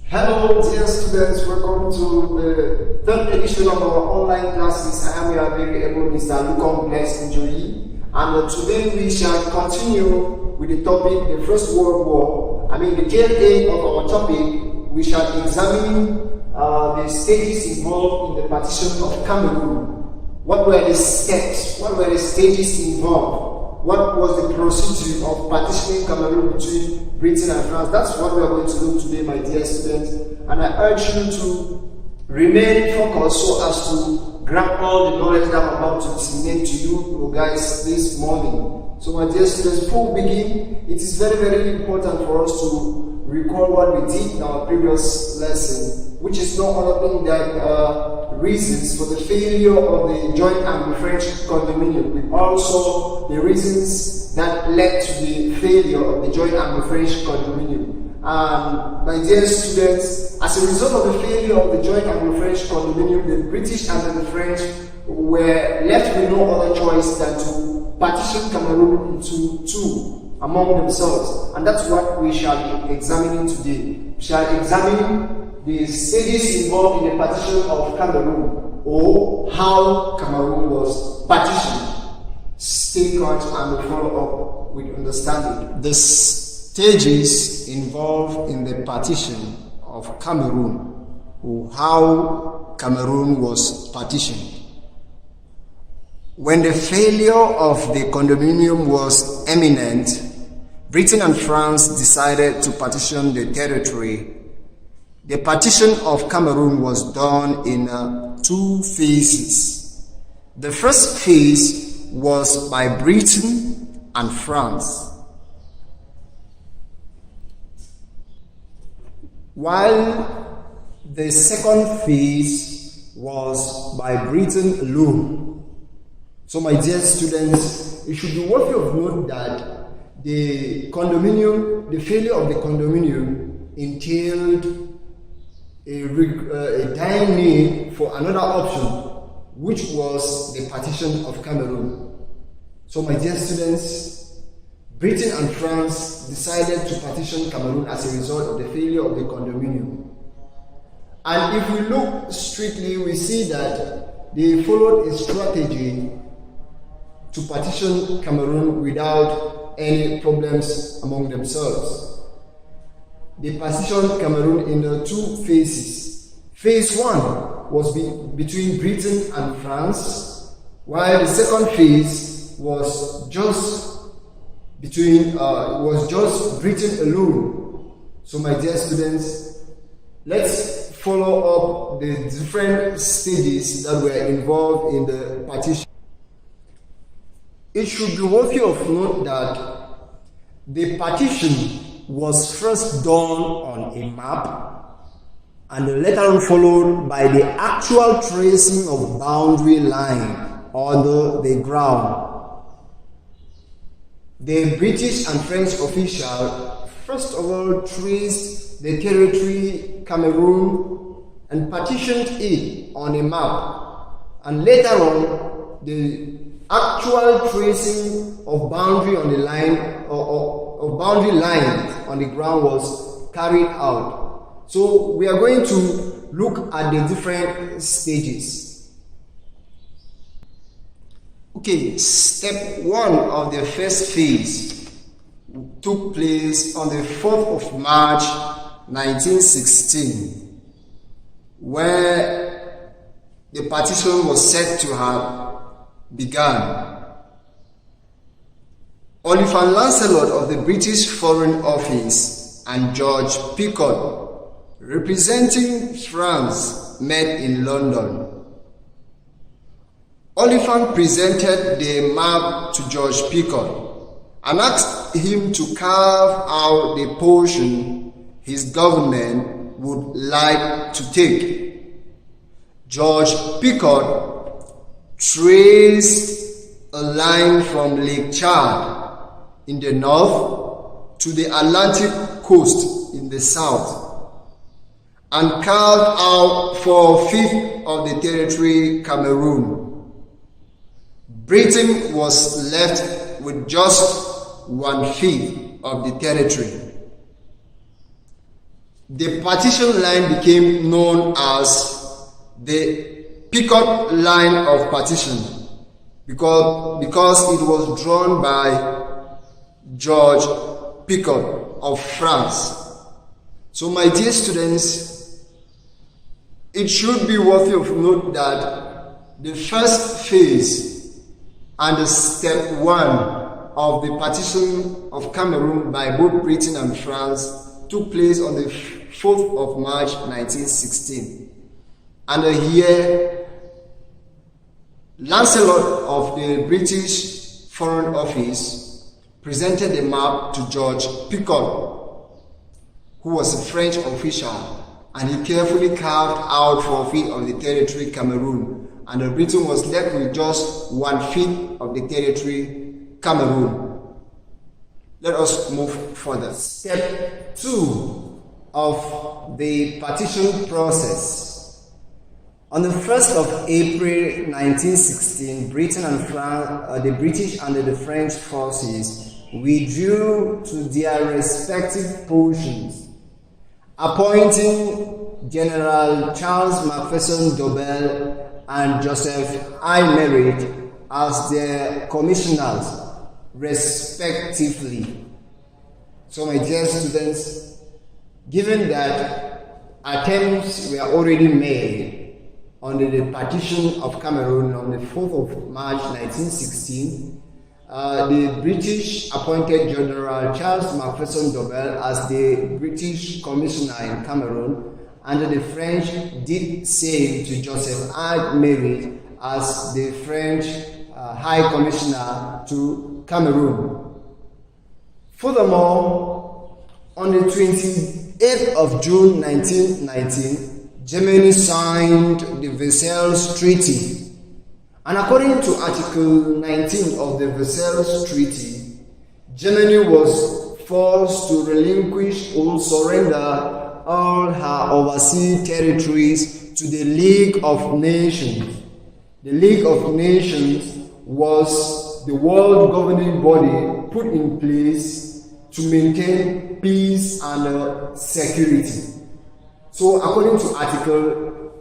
Hello dear students, welcome to the third edition of our online classes. I am your very able Mr. Lucas Bless Njoyi, and today we shall continue with the topic, the First World War. The tail end of our topic, we shall examine the stages involved in the partition of Cameroon. What were the steps? What were the stages involved? What was the procedure of partitioning Cameroon between Britain and France? That's what we are going to do today, my dear students. And I urge you to remain focused so as to grab all the knowledge that I'm about to disseminate to you guys this morning. So my dear students, before we begin, it is very, very important for us to recall what we did in our previous lesson, which is no other thing than reasons for the failure of the joint Anglo-French condominium, with also the reasons that led to the failure of the joint Anglo-French condominium. And my dear students, as a result of the failure of the joint Anglo-French condominium, the British and the French were left with no other choice than to partition Cameroon into two among themselves. And that's what we shall be examining today. We shall examine the stages involved in the partition of Cameroon, or how Cameroon was partitioned. Stay cut and follow up with understanding. The stages involved in the partition of Cameroon, or how Cameroon was partitioned. When the failure of the condominium was imminent, Britain and France decided to partition the territory. The partition of Cameroon was done in two phases. The first phase was by Britain and France, while the second phase was by Britain alone. So my dear students, it should be worthy of note that the failure of the condominium entailed a dire need for another option, which was the partition of Cameroon. So my dear students, Britain and France decided to partition Cameroon as a result of the failure of the condominium. And if we look strictly, we see that they followed a strategy to partition Cameroon without any problems among themselves. They partitioned Cameroon in the two phases. Phase one was between Britain and France, while the second phase was just Britain alone. So my dear students, let's follow up the different stages that were involved in the partition. It should be worthy of note that the partition was first done on a map and later on followed by the actual tracing of boundary line on the ground. The British and French official first of all traced the territory Cameroon and partitioned it on a map, and later on the actual tracing of boundary on the line of boundary lines on the ground was carried out. So we are going to look at the different stages. Okay, step one of the first phase took place on the 4th of March 1916, where the partition was said to have begun. Oliver Lancelot of the British Foreign Office and George Picot, representing France, met in London. Oliphant presented the map to George Picot and asked him to carve out the portion his government would like to take. George Picot traced a line from Lake Chad in the north to the Atlantic coast in the south, and carved out 4/5 of the territory Cameroon. Britain was left with just 1/5 of the territory. the partition line became known as the Picot line of partition because it was drawn by George Picot of France. So my dear students, it should be worthy of note that the first phase and the step 1 of the partition of Cameroon by both Britain and France took place on the 4th of March 1916. And here, Lancelot of the British Foreign Office presented the map to George Picot, who was a French official, and he carefully carved out 4 feet of the territory Cameroon, and Britain was left with just 1 feet of the territory Cameroon. Let us move further. Step 2 of the partition process. On the 1st of April 1916, Britain and France, the British and the French forces withdrew to their respective positions, appointing General Charles Macpherson Dobell and Joseph I. Merritt as their commissioners, respectively. So my dear students, given that attempts were already made on the partition of Cameroon on the 4th of March 1916, the British appointed General Charles Macpherson Dobell as the British Commissioner in Cameroon, and the French did same to Joseph I. Merritt as the French High Commissioner to Cameroon. Furthermore, on the 28th of June 1919, Germany signed the Versailles Treaty. And according to Article 19 of the Versailles Treaty, Germany was forced to relinquish or surrender all her overseas territories to the League of Nations. The League of Nations was the world governing body put in place to maintain peace and security. So according to Article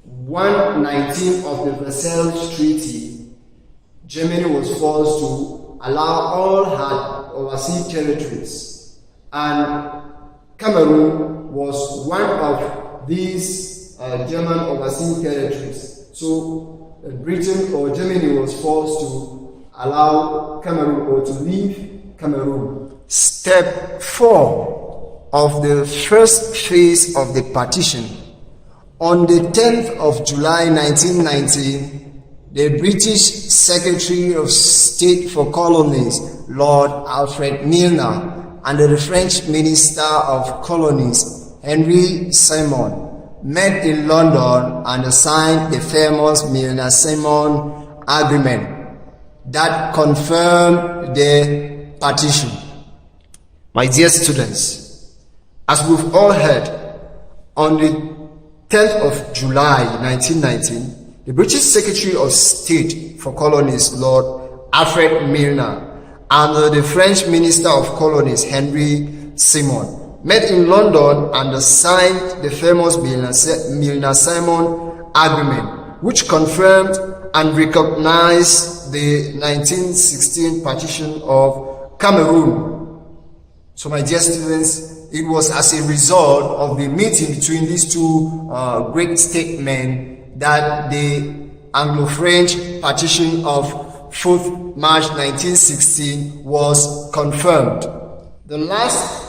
119 of the Versailles Treaty, Germany was forced to allow all her overseas territories, and Cameroon was one of these German overseas territories. So Britain or Germany was forced to allow Cameroon or to leave Cameroon. Step 4 of the first phase of the partition. On the 10th of July 1919, the British Secretary of State for Colonies, Lord Alfred Milner, and the French Minister of Colonies, Henry Simon, met in London and signed the famous Milner-Simon Agreement that confirmed the partition. My dear students, as we've all heard, on the 10th of July 1919, the British Secretary of State for Colonies, Lord Alfred Milner, and the French Minister of Colonies, Henry Simon, met in London and signed the famous Milner-Simon Agreement, which confirmed and recognized the 1916 partition of Cameroon. So my dear students, it was as a result of the meeting between these two great statesmen that the Anglo-French partition of 4th March 1916 was confirmed. The last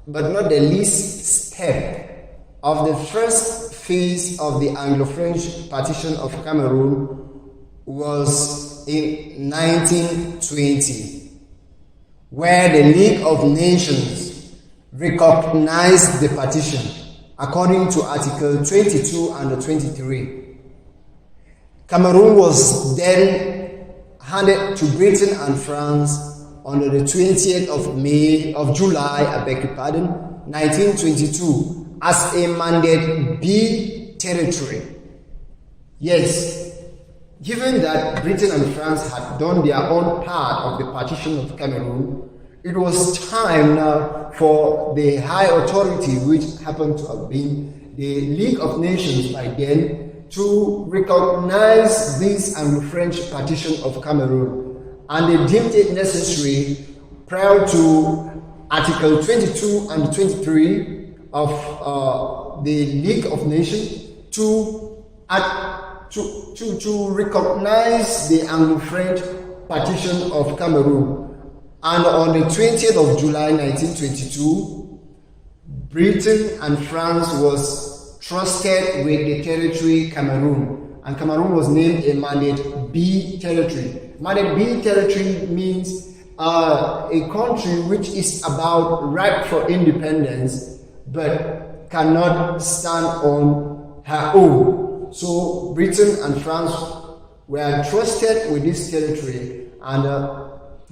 but not the least step of the first phase of the Anglo-French partition of Cameroon was in 1920, where the League of Nations recognized the partition according to Article 22 and 23. Cameroon was then handed to Britain and France on the 20th of July, 1922, as a Mandate B territory. Yes, given that Britain and France had done their own part of the partition of Cameroon, it was time now for the high authority, which happened to have been the League of Nations by then, to recognize this Anglo-French partition of Cameroon, and they deemed it necessary prior to Article 22 and 23 of the League of Nations to recognize the Anglo-French partition of Cameroon. And on the 20th of July 1922, Britain and France was trusted with the territory Cameroon, and Cameroon was named a Mandate B territory. Mandate B territory means a country which is about ripe for independence but cannot stand on her own. So Britain and France were trusted with this territory and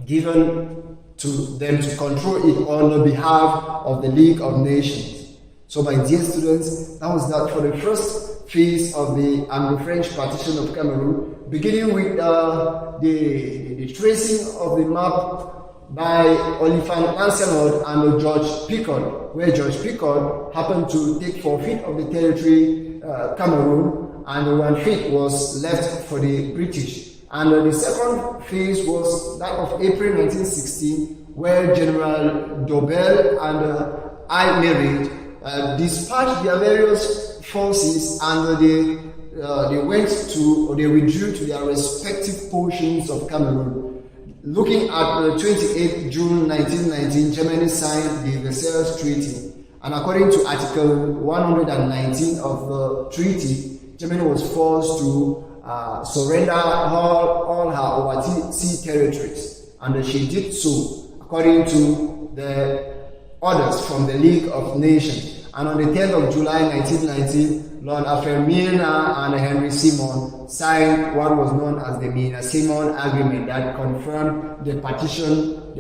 given to them to control it on behalf of the League of Nations. So my dear students, that was that for the first phase of the Anglo-French partition of Cameroon, beginning with the tracing of the map by Oliphant Lancelot and George Picot, where George Picot happened to take forfeit of the territory Cameroon, and 1/5 was left for the British. And the second phase was that of April 1916, where General Dobell and I dispatched their various forces, and they withdrew to their respective portions of Cameroon. Looking at the 28th June 1919, Germany signed the Versailles Treaty, and according to Article 119 of the treaty, Germany was forced to surrender all her overseas territories, and she did so according to the orders from the League of Nations. And on the 10th of July 1919, Lord Alfred Milner and Henry Simon signed what was known as the Milner-Simon Agreement that confirmed the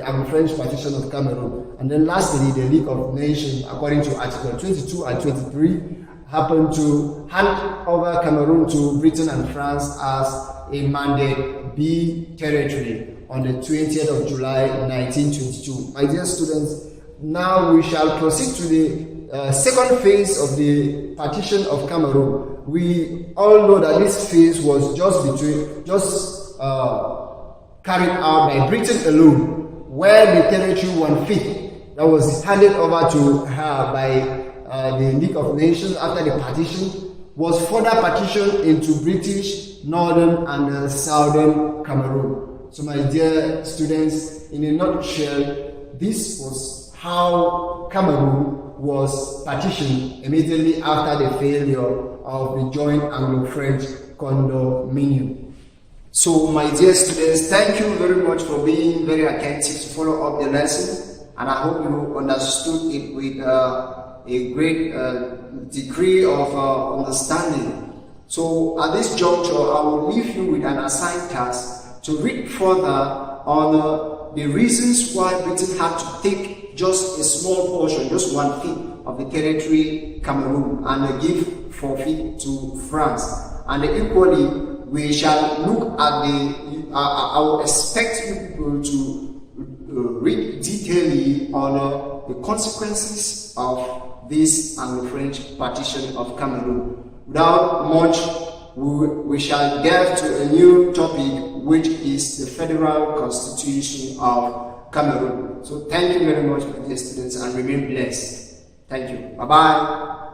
Anglo-French partition of Cameroon. And then lastly, the League of Nations, according to Article 22 and 23, happened to hand over Cameroon to Britain and France as a Mandate B territory on the 20th of July 1922. My dear students, now we shall proceed to the second phase of the partition of Cameroon. We all know that this phase was carried out by Britain alone, where the territory 1/5 that was handed over to her by the League of Nations after the partition was further partitioned into British, Northern and Southern Cameroon. So my dear students, in a nutshell, this was how Cameroon was partitioned immediately after the failure of the joint Anglo-French condominium. So my dear students, thank you very much for being very attentive to follow up the lesson, and I hope you understood it with a great degree of understanding. So at this juncture, I will leave you with an assigned task to read further on the reasons why Britain had to take just a small portion, just 1/5 of the territory Cameroon, and give forfeit to France. And equally, we shall look at I will expect you people to read detailedly on the consequences of this Anglo-French partition of Cameroon. Without much, we shall get to a new topic, which is the Federal Constitution of Cameroon. So thank you very much, my dear students, and remain blessed. Thank you. Bye-bye.